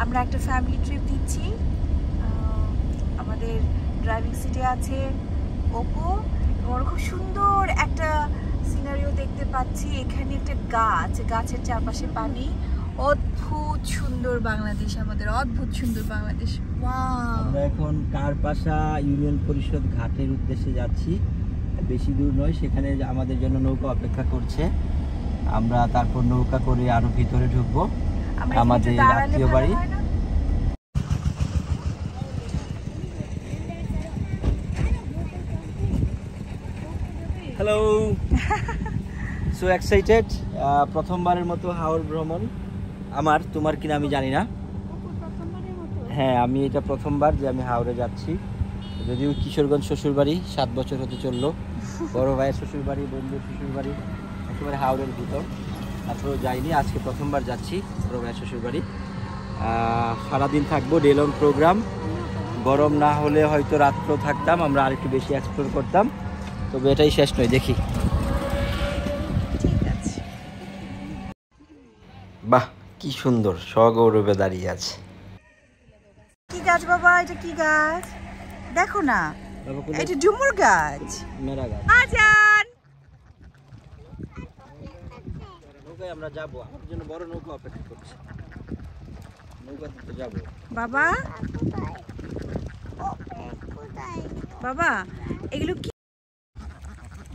আমরা একটা family trip দিচ্ছি। আমাদের ড্রাইভিং সিটে আছে অপু, এবং খুব সুন্দর একটা সিনারিও দেখতে পাচ্ছি। এখানে একটা গাছ, গাছের চারপাশে পানি। অদ্ভুত সুন্দর বাংলাদেশ, আমাদের অদ্ভুত সুন্দর বাংলাদেশ। আমরা এখন কারপাশা ইউনিয়ন পরিষদ ঘাটের উদ্দেশ্যে যাচ্ছি। বেশি দূর নয়, সেখানে আমাদের জন্য নৌকা অপেক্ষা করছে। আমরা তারপর নৌকা করে আরো ভিতরে ঢুকবো আমাদের আত্মীয় বাড়ি। Hello, so excited. প্রথমবারের মতো হাওড় ভ্রমণ আমার, তোমার কিনা আমি জানি না। হ্যাঁ, আমি এটা প্রথমবার যে আমি হাওড়ে যাচ্ছি। যদিও কিশোরগঞ্জ শ্বশুরবাড়ি, 7 বছর হতে চললো। বড় ভাইয়ের শ্বশুরবাড়ি, বন্ধুর শ্বশুরবাড়ি, একেবারে হাওড়ের ভিতর। তারপরেও যাইনি, আজকে প্রথমবার যাচ্ছি বড় ভাইয়ের শ্বশুরবাড়ি। সারাদিন থাকবো, ডে লং প্রোগ্রাম। গরম না হলে হয়তো রাত্রেও থাকতাম, আমরা আরেকটু বেশি এক্সপ্লোর করতাম। তবে এটাই শেষ নয়, দেখি। বাহ, কি সুন্দর সগৌরবে দাঁড়িয়ে আছে। কি গাছ বাবা? এটা কি গাছ? দেখো না, এটা ডুমুর গাছ। মেরা গাছ। আজান, নৌকায় আমরা যাবো, আমাদের জন্য বড় নৌকা অপেক্ষা করছে। নৌকাতে যাবো। বাবা বাবা, এগুলো কি?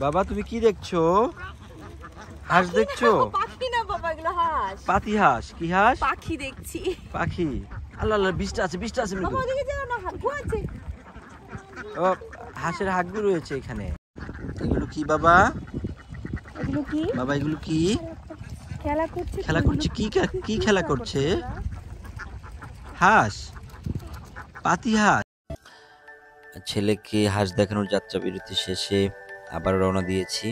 বাবা, তুমি কি দেখছো? হাঁস দেখছো? পাখি না বাবা, এগুলো হাঁস। পাতি হাঁস? কি হাঁস? পাখি দেখছি। পাখি? আল্লাহ আল্লাহ, বৃষ্টি আছে, বৃষ্টি আছে। বাবা ওদিকে যাও না, হাগু আছে। ও, হাঁসের হাগু রয়েছে এখানে। এগুলো কি বাবা? এগুলো কি বাবা? এগুলো কি খেলা করছে? খেলা করছে? কি খেলা করছে? হাঁস? পাতি হাঁস? ছেলেকে হাঁস দেখানোর যাত্রা বিরতি শেষে আবার রওনা দিয়েছি।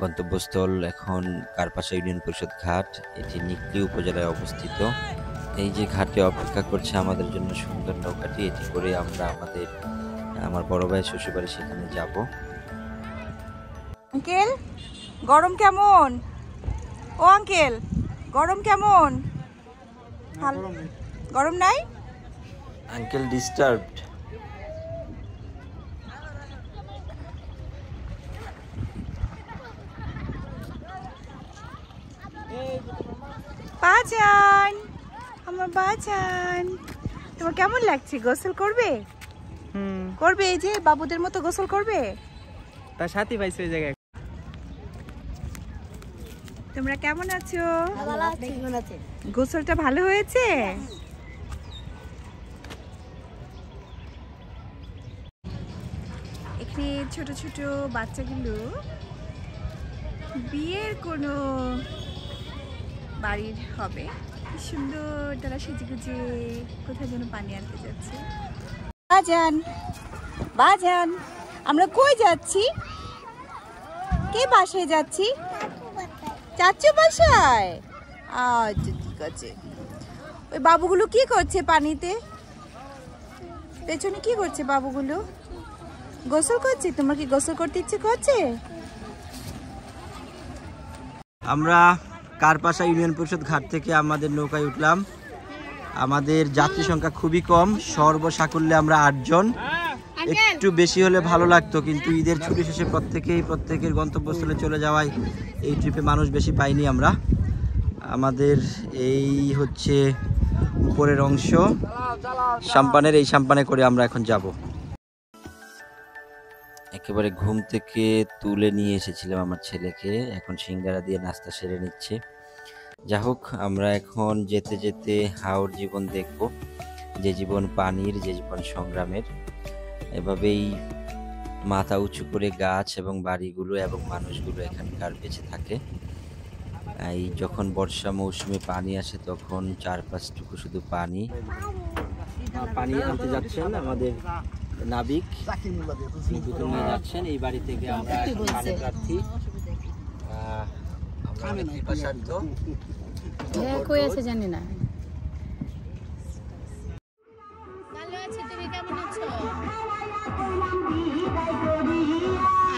গন্তব্যস্থল এখন কারপাশা ইউনিয়ন পরিষদ ঘাট। এটি নিকলি উপজেলায় অবস্থিত। এই যে ঘাটে অপেক্ষা করছে আমাদের জন্য সুন্দর নৌকাটি, এটি করে আমরা আমার বড় ভাইয়ের শ্বশুরবাড়ি সেখানে যাব। আঙ্কেল, গরম কেমন? ও আঙ্কেল, গরম কেমন? গরম নাই? Uncle disturbed. বাজান, আমার বাজান, তোমার কেমন লাগছে? গোসল করবে? করবে, এই যে বাবুদের মতো গোসল করবে। তার সাথী পাইছে ওই জায়গায়। তোমরা কেমন আছো? গোসলটা ভালো হয়েছে? এখানে ছোট ছোট বাচ্চাগুলো বিয়ের কোনো বাড়ির হবে, কি সুন্দর তারা সেজে গুজে কোথায় যেন পানি আনতে যাচ্ছে। বাজান, বাজান, আমরা কই যাচ্ছি? কে বাসায় যাচ্ছি? চাচু বাসায়। আচ্ছা, ঠিক আছে। ওই বাবুগুলো কি করছে পানিতে? পেছনে কি করছে বাবুগুলো? গোসল করছে। তোমার কি গোসল করতে ইচ্ছে করছে? আমরা কারপাশা ইউনিয়ন পরিষদ ঘাট থেকে আমাদের নৌকায় উঠলাম। আমাদের যাত্রী সংখ্যা খুবই কম, সর্বসাকুল্যে আমরা 8 জন। একটু বেশি হলে ভালো লাগতো, কিন্তু ঈদের ছুটি শেষে প্রত্যেকের গন্তব্যস্থলে চলে যাওয়ায় এই ট্রিপে মানুষ বেশি পাইনি আমরা। আমাদের এই হচ্ছে উপরের অংশ সাম্পানের, এই সাম্পানে করে আমরা এখন যাব। একেবারে ঘুম থেকে তুলে নিয়ে এসেছিলাম আমার ছেলেকে, এখন সিঙ্গারা দিয়ে নাস্তা সেরে নিচ্ছে। যা হোক, আমরা এখন যেতে যেতে হাওড় জীবন দেখব, যে জীবন পানির, যে জীবন সংগ্রামের। এভাবেই মাথা উঁচু করে গাছ এবং বাড়িগুলো এবং মানুষগুলো এখানকার বেঁচে থাকে। এই যখন বর্ষা মৌসুমে পানি আসে তখন চারপাশটুকু শুধু পানি। পানি আনতে যাচ্ছেন আমাদের নাবিক, নিয়ে যাচ্ছেন। এই বাড়ি থেকে আমরা পানি প্রার্থী। কই আছে জানি না।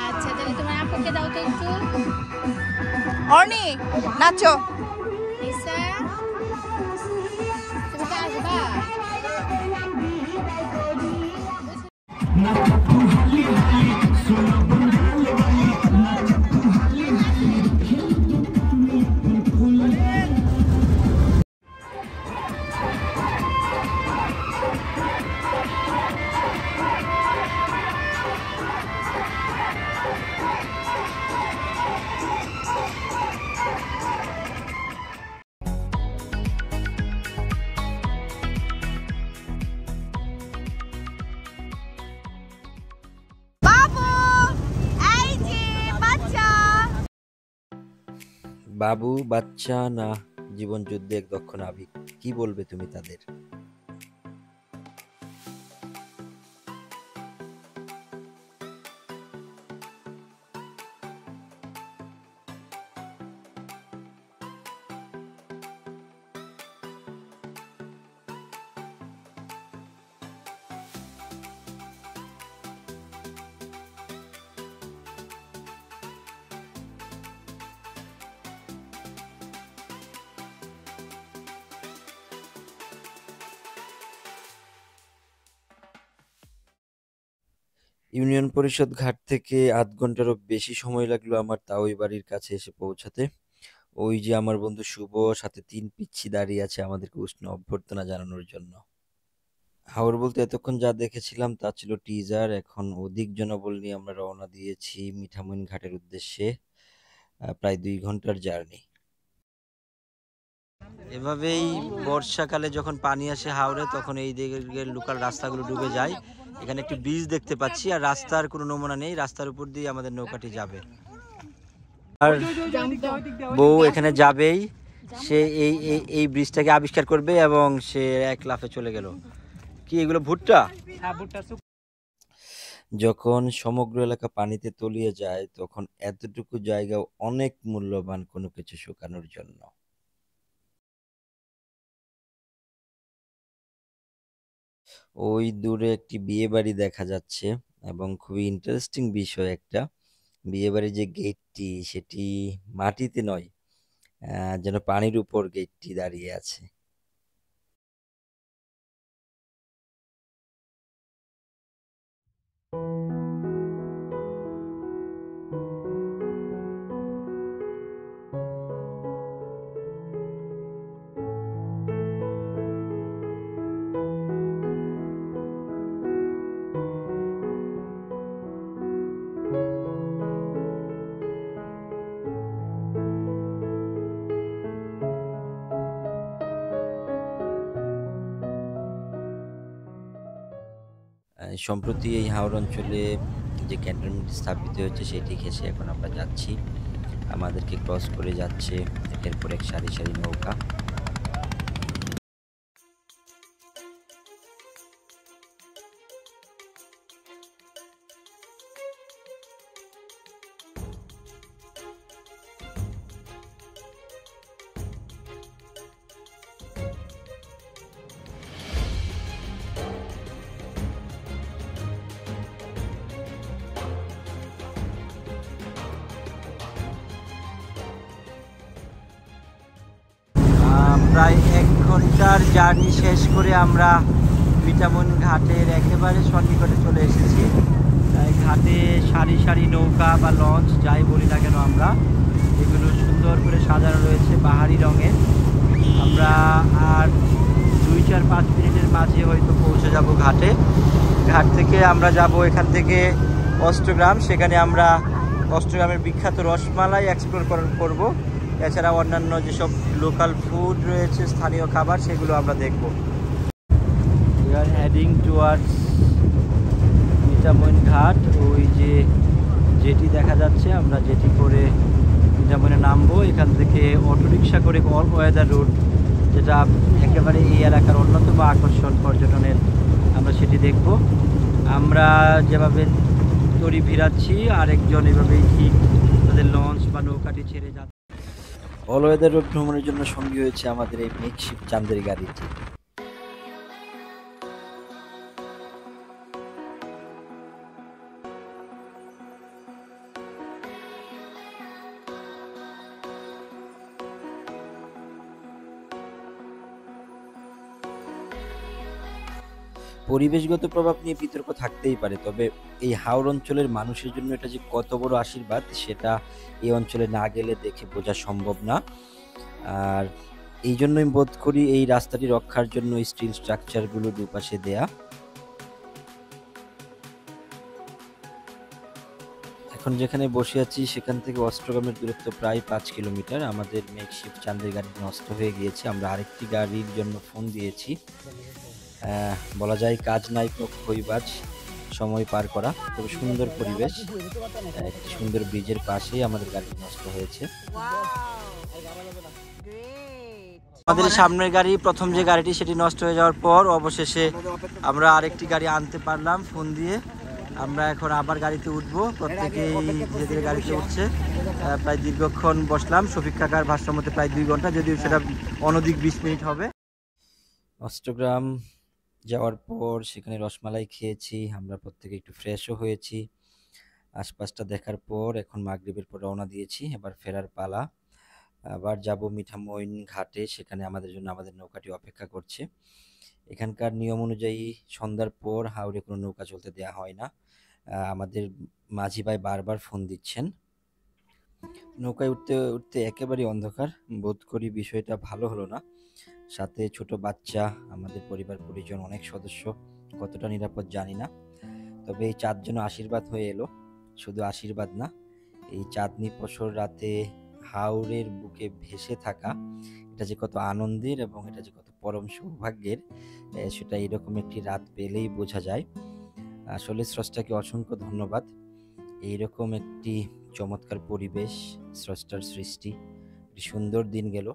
আচ্ছা, তাহলে তোমার আপুকে দাও তো একটু। অর্নি, নাচো। ঈশা, তুমি তো বাবু, বাচ্চা না জীবন যুদ্ধে এক দক্ষ নাবিক, কি বলবে তুমি তাদের? ইউনিয়ন পরিষদ ঘাট থেকে ৮ ঘন্টারও বেশি সময় লাগলো আমার তাওই বাড়ির কাছে এসে পৌঁছাতে। ওই যে আমার বন্ধু শুভ, সাথে ৩ পিচ্ছি দাঁড়িয়ে আছে আমাদেরকে উষ্ণ অভ্যর্থনা জানানোর জন্য। হাওর বলতে এতক্ষণ যা দেখেছিলাম তা ছিল টিজার। এখন অধিক জনবল নিয়ে আমরা রওনা দিয়েছি মিঠামইন ঘাটের উদ্দেশ্যে। প্রায় ২ ঘন্টার জার্নি। এভাবেই বর্ষাকালে যখন পানি আসে হাওরে, তখন এই দিকের লোকাল রাস্তাগুলো ডুবে যায়। এখানে একটি ব্রিজ দেখতে পাচ্ছি, আর রাস্তার কোনো নমুনা নেই। রাস্তার উপর দিয়ে আমাদের নৌকাটি যাবে, আর বউ এখানে যাবেই। সে এই এই এই ব্রিজটাকে আবিষ্কার করবে এবং সে এক লাফে চলে গেল। কি এগুলো ভুট্টা? যখন সমগ্র এলাকা পানিতে তলিয়ে যায়, তখন এতটুকু জায়গা অনেক মূল্যবান কোনো কিছু শুকানোর জন্য। ওই দূরে একটি বিয়ে বাড়ি দেখা যাচ্ছে, এবং খুবই ইন্টারেস্টিং বিষয় একটা, বিয়ে বাড়ির যে গেটটি সেটি মাটিতে নয়, যেন পানির উপর গেটটি দাঁড়িয়ে আছে। সম্প্রতি এই হাওর অঞ্চলে যে ক্যান্টনমেন্ট স্থাপিত হয়েছে সেটি ঘেঁষে এখন আমরা যাচ্ছি। আমাদেরকে ক্রস করে যাচ্ছে একের পর এক সারি সারি নৌকা। প্রায় ১ ঘন্টার জার্নি শেষ করে আমরা মিঠামইন ঘাটের একেবারে সন্নিকটে চলে এসেছি। ঘাটে সারি সারি নৌকা বা লঞ্চ যাই বলি না কেন আমরা, এগুলো সুন্দর করে সাজানো রয়েছে বাহারি রঙের। আমরা আর ২-৪-৫ মিনিটের মাঝে হয়তো পৌঁছে যাব ঘাটে। ঘাট থেকে আমরা যাব এখান থেকে অষ্টগ্রাম, সেখানে আমরা অষ্টগ্রামের বিখ্যাত রসমালাই এক্সপ্লোর করব। এছাড়া অন্যান্য যেসব লোকাল ফুড রয়েছে, স্থানীয় খাবার, সেগুলো আমরা দেখব। We are heading towards Mithamain ঘাট। ওই যে জেটি দেখা যাচ্ছে, আমরা জেটি করে মিঠামইনে নামবো। এখান থেকে অটোরিকশা করে অল ওয়েদার রুট, যেটা একেবারে এই এলাকার অন্যতম আকর্ষণ পর্যটনের, আমরা সেটি দেখব। আমরা যেভাবে তরি ভিড়াচ্ছি, আরেকজন এভাবেই ঠিক তাদের লঞ্চ বা নৌকাটি ছেড়ে যাচ্ছে। অল ওয়েদার রোড ভ্রমণের জন্য সঙ্গী হয়েছে আমাদের এই মেকশিফট চান্দের গাড়িটি। পরিবেশগত প্রভাব নিয়ে বিতর্ক থাকতেই পারে, তবে এই হাওর অঞ্চলের মানুষের জন্য এটা যে কত বড় আশীর্বাদ, সেটা এই অঞ্চলে না গেলে দেখে বোঝা সম্ভব না। আর এই জন্যই বোধ করি এই রাস্তাটি রক্ষার জন্য স্টিল স্ট্রাকচারগুলো দুপাশে দেয়া। এখন যেখানে বসে আছি সেখান থেকে অষ্টগ্রামের দূরত্ব প্রায় ৫ কিলোমিটার। আমাদের মেকশিফট চান্দের গাড়ি নষ্ট হয়ে গিয়েছে, আমরা আরেকটি গাড়ির জন্য ফোন দিয়েছি। বলা যায় কাজ নাই খইবাজ, সময় পার করা। তবে সুন্দর পরিবেশ, একটি সুন্দর ব্রিজের পাশেই আমাদের গাড়ি নষ্ট হয়েছে। আমাদের সামনের গাড়ি, প্রথম যে গাড়িটি সেটি নষ্ট হয়ে যাওয়ার পর অবশেষে আমরা আরেকটি গাড়ি আনতে পারলাম ফোন দিয়ে। আমরা এখন আবার গাড়িতে উঠবো, প্রত্যেকেই ধীরে ধীরে গাড়িতে উঠছে। প্রায় দীর্ঘক্ষণ বসলাম, শফিক কাকার ভাষ্য মতে প্রায় 2 ঘন্টা, যদিও সেটা অনধিক 20 মিনিট হবে। অষ্টগ্রাম যাওয়ার পর সেখানে রসমালাই খেয়েছি, আমরা প্রত্যেকে একটু ফ্রেশও হয়েছি। আশপাশটা দেখার পর এখন মাগরিবের পর রওনা দিয়েছি, এবার ফেরার পালা। আবার যাব মিঠামইন ঘাটে, সেখানে আমাদের জন্য আমাদের নৌকাটি অপেক্ষা করছে। এখানকার নিয়ম অনুযায়ী সন্ধ্যার পর হাওরে কোনো নৌকা চলতে দেওয়া হয় না। আমাদের মাঝি ভাই বারবার ফোন দিচ্ছেন। নৌকায় উঠতে উঠতে একেবারেই অন্ধকার, বোধ করি বিষয়টা ভালো হলো না। সাথে ছোট বাচ্চা, আমাদের পরিবার পরিজন অনেক সদস্য, কতটা নিরাপদ জানি না। তবে এই চাঁদ যেন আশীর্বাদ হয়ে এলো, শুধু আশীর্বাদ না, এই চাঁদনি পশর রাতে হাওরের বুকে ভেসে থাকা, এটা যে কত আনন্দের এবং এটা যে কত পরম সৌভাগ্যের, সেটা এরকম একটি রাত পেলেই বোঝা যায়। আসলে স্রষ্টাকে অসংখ্য ধন্যবাদ, এইরকম একটি চমৎকার পরিবেশ, স্রষ্টার সৃষ্টি, একটি সুন্দর দিন গেল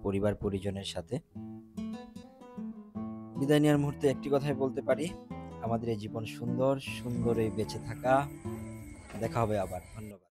পরিবার পরিজনের সাথে। বিদায় নেওয়ার মুহূর্তে একটি কথাই বলতে পারি, আমাদের এই জীবন সুন্দর, সুন্দর এই বেঁচে থাকা। দেখা হবে আবার, ধন্যবাদ।